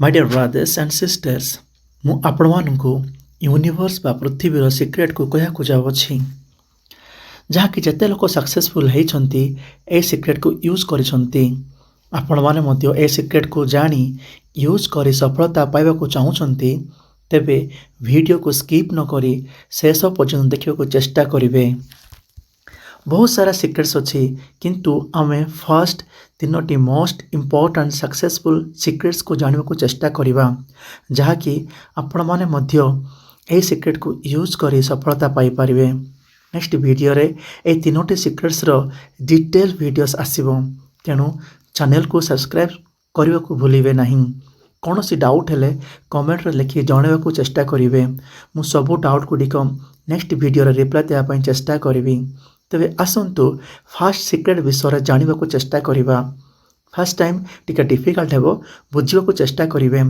My dear brothers and sisters, ମୁଁ ଆପଣମାନଙ୍କୁ universe ବା ପୃଥିବୀର ସିକ୍ରେଟକୁ କହିବାକୁ ଯାଉଅଛି ଯାହାକି ଯେତେ ଲୋକ ସକ୍ସେସଫୁଲ୍ ହେଇଛନ୍ତି ଏ ସିକ୍ରେଟକୁ ୟୁଜ୍ କରିଛନ୍ତି। ଆପଣମାନେ ମଧ୍ୟ ଏ ସିକ୍ରେଟକୁ ଜାଣି ୟୁଜ୍ କରି ସଫଳତା ପାଇବାକୁ ଚାହୁଁଛନ୍ତି ତେବେ ଭିଡ଼ିଓକୁ ସ୍କିପ୍ ନ କରି ଶେଷ ପର୍ଯ୍ୟନ୍ତ ଦେଖିବାକୁ ଚେଷ୍ଟା କରିବେ। बहुत सारा सिक्रेट्स अच्छी किंतु आमे फर्स्ट तीनोटी मोस्ट इम्पोर्टेंट सक्सेसफुल सिक्रेट्स को जानने को चेष्टा करिबा जहाँकि आपण माने मध्य ए सिक्रेट को यूज करी सफलता पाई परिवे। नेक्स्ट वीडियो रे ए तीनोटी सिक्रेट्स रो डिटेल वीडियोस आसीबो तेणु चैनल को सब्सक्राइब करने को भूलिबे नहीं। कौन सी डाउट हेले कमेंट रे लिखि जणावा को चेष्टा करिवे। मु सबु डाउट गुडिक नेक्स्ट वीडियो रे रिप्लाई देवा पई चेष्टा करिवि। तेबे आसंतु फास्ट सिक्रेट विषय जानवा को चेष्टा करिबा। फर्स्ट टाइम टिके डिफिकल्ट हेबो बुझिबा को चेष्टा करिवे।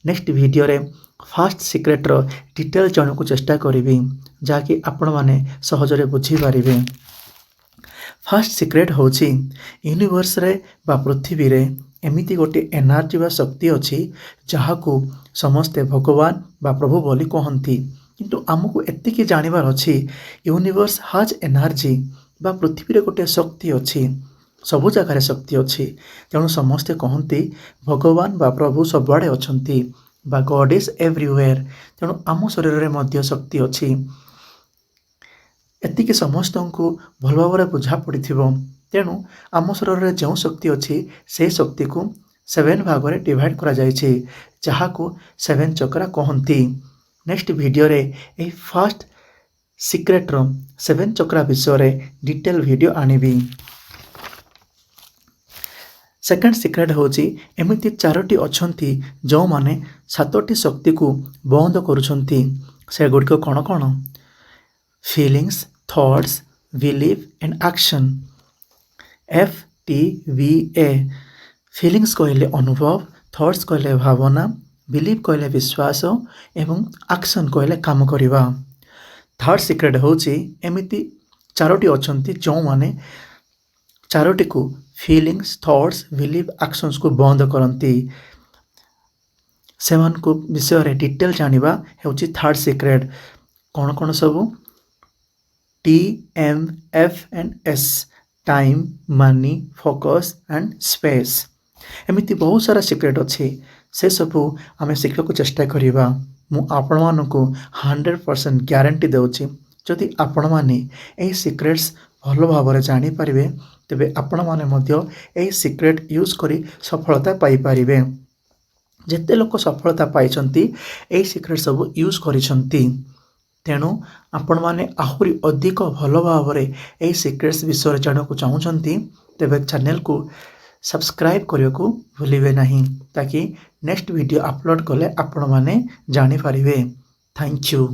नेक्स्ट वीडियो रे फास्ट सिक्रेट रो डिटेल जानवा को चेष्टा करिवि जाकि आपण माने सहजरे बुझी पारिबे। फास्ट सिक्रेट होची यूनिवर्स रे बा पृथ्वी रे एमिति गोटे एनर्जी बा शक्ति अछि जहाकू समस्ते भगवान बा प्रभु बोली कहंती किंतु आमको एतिकी जानिबार अछि यूनिवर्स हाज एनर्जी बा पृथ्वी रे गोटे शक्ति अछि सबु जगह शक्ति अछि तेणु समस्ते कहंती भगवान बा प्रभु सबआडे अछंती बा गॉड इज एवरीवेयर तेणु आम शरीर रे मध्य शक्ति अछि एतिकी समस्त को भल भाव बुझा पड़िथिबो। तेणु आम शरीर रे जो शक्ति अछि से शक्ति को 7 भाग रे डिवाइड करा जायछि जहाकू 7 चक्रा कहंती। नेक्स्ट वीडियो रे ए फास्ट सिक्रेट रो 7 चक्रा विषय रे डिटेल वीडियो आनिबी। सेकंड सिक्रेट होची एमिति 4टी अछंती जो माने 7टी शक्ति को बंद करूछंती से गुड को कोन कोन feelings thoughts belief and action. FTVA feelings कहले अनुभव थॉट्स कहले भावना बिलीव कहले विश्वास एवं एक्शन कहले काम करिबा। थर्ड सिक्रेट होची एमिति 4टी अछंती जो माने 4टी को फीलिंग्स थॉट्स बिलीव एक्शंस को बंद करंती सेवन को विषय रे डिटेल जानिबा हेउची थर्ड सिक्रेट। कोन कोन सब TMF and S time money focus and space एमिति बहुत सारा सिक्रेट अच्छी से सबू आम शिखा को चेष्टा करिबा। मु आपण मानकु 100% ग्यारंटी देउछि जदि आपण माने ए सिक्रेट्स भलो भाबरे जानि परिबे तेबे आपण माने मध्य ए सिक्रेट यूज करी सफलता पाई परिबे। जेते लोक सफलता पाइछंती ए सिक्रेट सब यूज करिसंती तेणु आपण माने आहुरी अधिक भलो भाबरे ए सिक्रेट्स विषय जानकु चाहुचंती तेबे चैनल को सब्सक्राइब करने को भूलिबे नहीं ताकि नेक्स्ट वीडियो अपलोड कले आपण माने जानि पारिबे। Thank you.